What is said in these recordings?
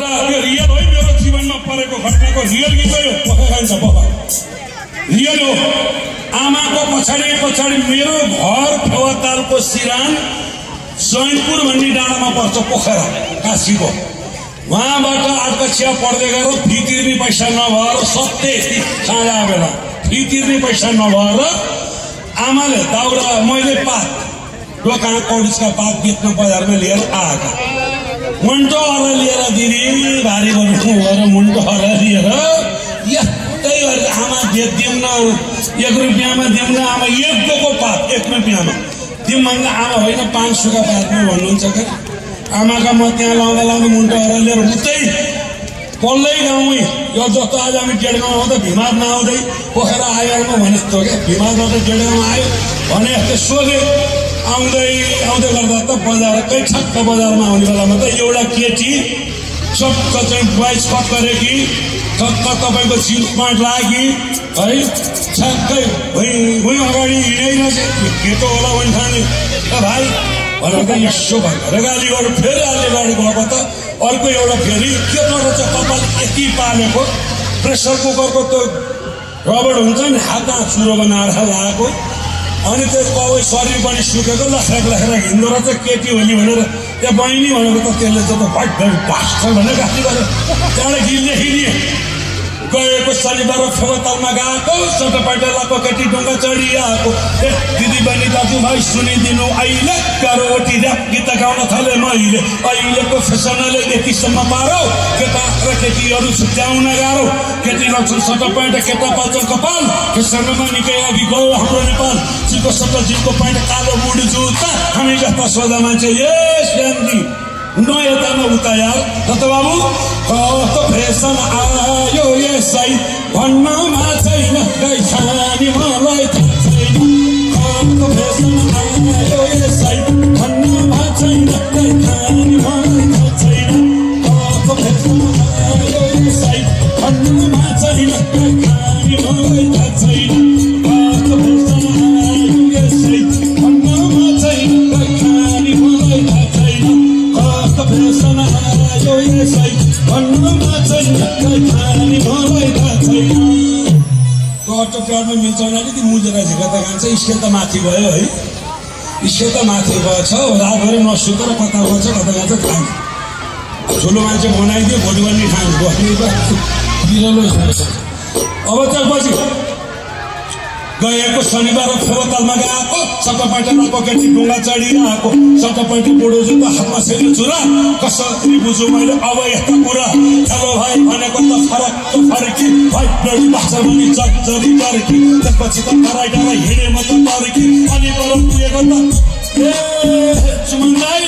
एउटा यो रियल हो मेरो जीवनमा परेको घटनाको रियल गीत हो यो पोखा खान्छ पोखा रियल हो आमाको पछाडि मेरो घर फेवातालको सिरान जैनपुर भन्ने डाँडामा पर्छ पोखरा काशीको वहाँबाट आठकक्षा पढ्दै गएर फी तिर्ने पैसा नभएर सत्य साँझा बेला फी तिर्ने पैसा नभएर आमाले दाउरा मैले पात दोकान कौडिसका पात बेच्न बजारमा लिएर आएका मुन्टो हरा लिएर दिदी भारी गर्नु भएर मुन्टो हरा लिएर यस्तै गरी आमा बेच्दिउँ न 1 रुपियाँमा दिउँ न आमा 1 गोको पात 1 रुपियाँमा दिउँ भन्दा आमा होइन 500 का पातमा भन्नुहुन्छ क्या आमाका म त्यहाँ लाउँदा मुन्टो हरा लिएर उतै पल्लै गाउँ यो जस्तो आज हामी डेढगाउँ आउँदा भिमार नआउँदै पोखरा आइहाल्नु भने जस्तो क्या भिमारबाट डेढगाउँ आयो भने यस्तो सोधे आउँदै गर्दा त बजारकै ठक्क बजारमा आउने बेलामा त एउटा केटी चक्क चाहिँ बाइस पक्रेकी ठक्क तपाईँको जिन्स प्यान्ट लागि है ठ्याक्कै भुइँ अगाडि हिँडेन केटो होला भने खाने भाइ भनेर त यसो भनेर गाली गर्नु फेरि अलि गाडी गएको त अर्को एउटा फेरि केटो रहेछ कपाल यति पालेको प्रेसर कुकरको त्यो रबड हुन्छ नि हातमा चुरो बनाएर लगाएको अनि त्यो कवै शरीर पनि सुकेको लखेर हिँड्दो रहेछ केटी होली भनेर त्यहाँ बहिनी भनेर त त्यसले त भट बास्छ भनेर गाली गरेर त्यहाँबाट गिल्ने गएको शनिबार फेवातालमा गएको चटपटेलाको केटी ढुङ्गा चढिआएको दिदी बहिनी दाजुभाइ सुनिदिनु अहिले रोटी ऱ्याप गीत गाउन थाले मैले अहिलेको फेसनले यतिसम्म पारो केटा र केटीहरू छुट्याउन गाह्रो केटी लग्छन् सट प्यान्ट केटा पाल्छन् कपाल फेसनमा निकै अघि गयो हाम्रो नेपाल चिको सट जिनको प्यान्ट कालो मुड जुत्ता हामी जस्ता सोझा मान्छे यस ज्ञानजी नयतामा उता यार दत्त बाबु कस्तो फेसन आयो यसै भन्नमा छैन गाई छानी मलाई थाहा छैन कस्तो फेसन आयो यसै भन्नमा छैन गाई छानी मलाई थाहा छैन कस्तो फेसन आयो यसै भन्नमा छैन गाई छानी मलाई थाहा छैन कस्तो फेसन आयो यसै भन्नमा छैन गाई छानी मलाई थाहा छैन फेसन आयो यसै भन्नुमा छैन गाई खानी मलाई थाहा छैन कटो प्याडमा मिल्छ भने अलिकति मुजेर झिका त खान्छ स्केल त माथि गयो है स्केल त माथि गएछ रातभरि नसुतेर कता गर्छ कता खान्छ खान्छ ठुलो मान्छे बनाइदियो भोलि पनि खान्छ बस्ने त बिरलो खान्छ अब चाहिँ पछि गएको शनिबार फेवातालमा गएको सटपटेलाको केटी ढुङ्गा चढिआएको सटपटे बुढो जुत्ता हातमा सेली चुरा कसरी बुझु मैले अब यस्ता कुरा चलो भाइ भनेको त फरकी भाइ ब्लडी बाक्छ भने जरी फर्की त्यसपछि त डराइ हिँडे म त फर्की अनि पर पुगेको त ए चुमनलाई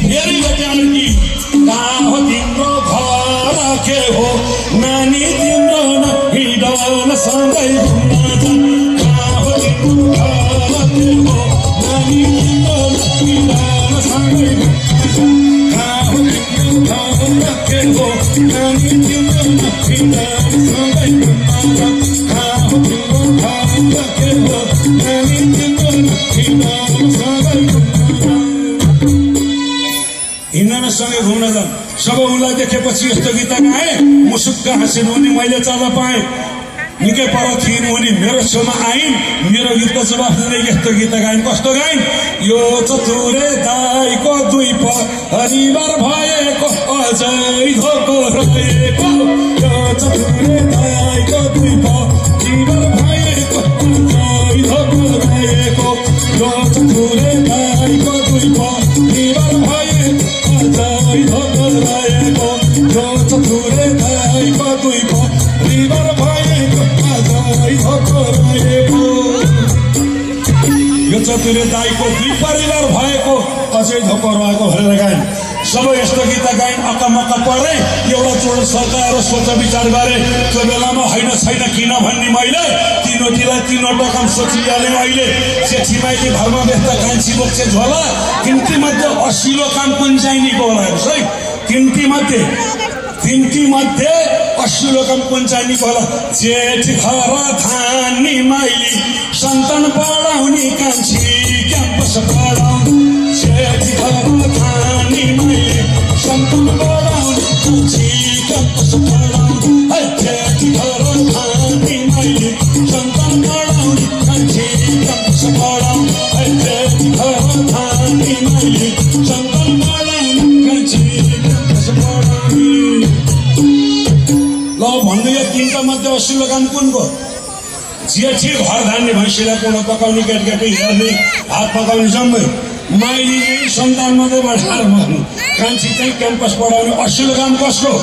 हेरी बट्यालकी कहाँ हो तिम्रो घर के हो नानी तिम्रो न हिँडन सँगै घुम्न जान हिँड्न सँगै घुम्न जान सब उनलाई देखेपछि यस्तो गीत गाए मुसुक्क हाँसिनु नि मैले चाल पाएँ निकै पर थिइन् उनी मेरो छेउमा आइन् मेरो गीतको जवाफ दिँदै यस्तो गीत गाइन् कस्तो गाइन् यो चतुरे दाइको दुई परिवार भएको अझै धोको रहेको यो चतुरे दाइको दुई परिवार भएको अझै धोको रहेको यो चतुरे दाइको दुई परिवार भएको अझै धोको रहेको यो चतुरे दाइको दुई परिवार भएको यो चतुरे दाइको दुई परिवार भएको अझै धोको रहेको भनेर गाइन् सब यस्तो गीत गाइन् अक्कमक्क परे एउटा जोड सल्काएर सोच विचार गरे त्यो बेलामा होइन छैन किन भन्ने मैले तीनोटीलाई तीनवटा काम सोचिहालेँ अहिले सेठी माइती घरमा व्यस्त कान्छी बोक्छे झोला तिनटी मध्ये असिलो काम कुन चाहिँ नि होला हेर्नुहोस् है तिनटी मध्ये असिलो काम कुन चाहिँ नि होला जेठ घर थानी माइली सन्तान पढाउने कान्छी क्याम्पस पढाउने जेठ घर थानी माइली सन्तान पढाउने कान्छी ल भन्नु यो तीनटा मध्ये असिलो काम कुनको? जेठी घर धान्ने भैँसीलाई कुँडो पकाउने, केटकेटी हेर्ने, भात पकाउने जम्मै माइली चाहिँ सन्तान मात्रै बढाएर भन्नु, कान्छी चाहिँ क्याम्पस पढाउने। असिलो काम कसको?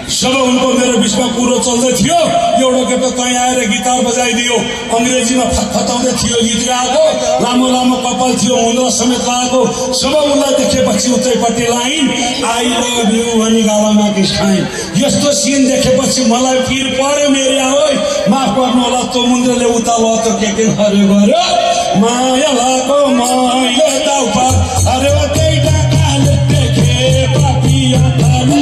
जब उनको मेरो बिचमा कुरो चल्दै थियो, एउटा केटो कहीँ आएर गिटार बजाइदियो, अङ्ग्रेजीमा फतफताउँदै थियो, गीत गाएको, लामो लामो कपाल थियो, मुन्द्रा समेत लगाएको। जब उसलाई देखेपछि उतैपट्टि लाइन, आई लभ यु भनी गालामा किस्खाइन। यस्तो सिन देखेपछि मलाई पिर पर्यो मेरे आओ, माफ गर्नु होला त्यो मुन्द्रले उता ल त के गर्यो माया लाको माया दाउपा अरे त्यही डाकाले देखे पापिया थाले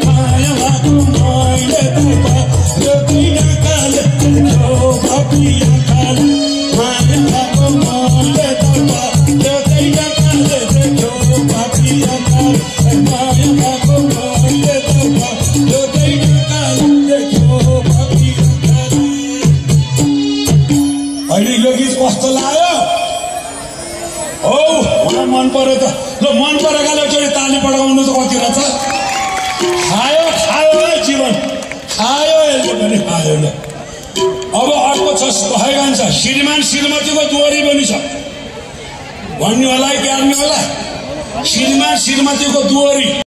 माया लाको माया दाउपा यो त्यही डाकाले देख्यो पापिया थाले माया लाको माया दाउपा यो त्यही डाकाले देख्यो पापिया थाले माया लाको माया दाउपा यो त्यही डाकाले देख्यो पापिया थाले। अहिले यो गीत कस्तो लाग्यो? हो मलाई मन पर्यो त। ल मन परेकाले एकचोटि ताली पड्काउनु त कति रहेछ? खायो खायो है जीवन, खायो यसले पनि खायो। ल अब अर्को छ भइरहन्छ, श्रीमान श्रीमतीको दुवरी पनि छ भन्ने होला कि आर्ने होला? श्रीमान श्रीमतीको दुवरी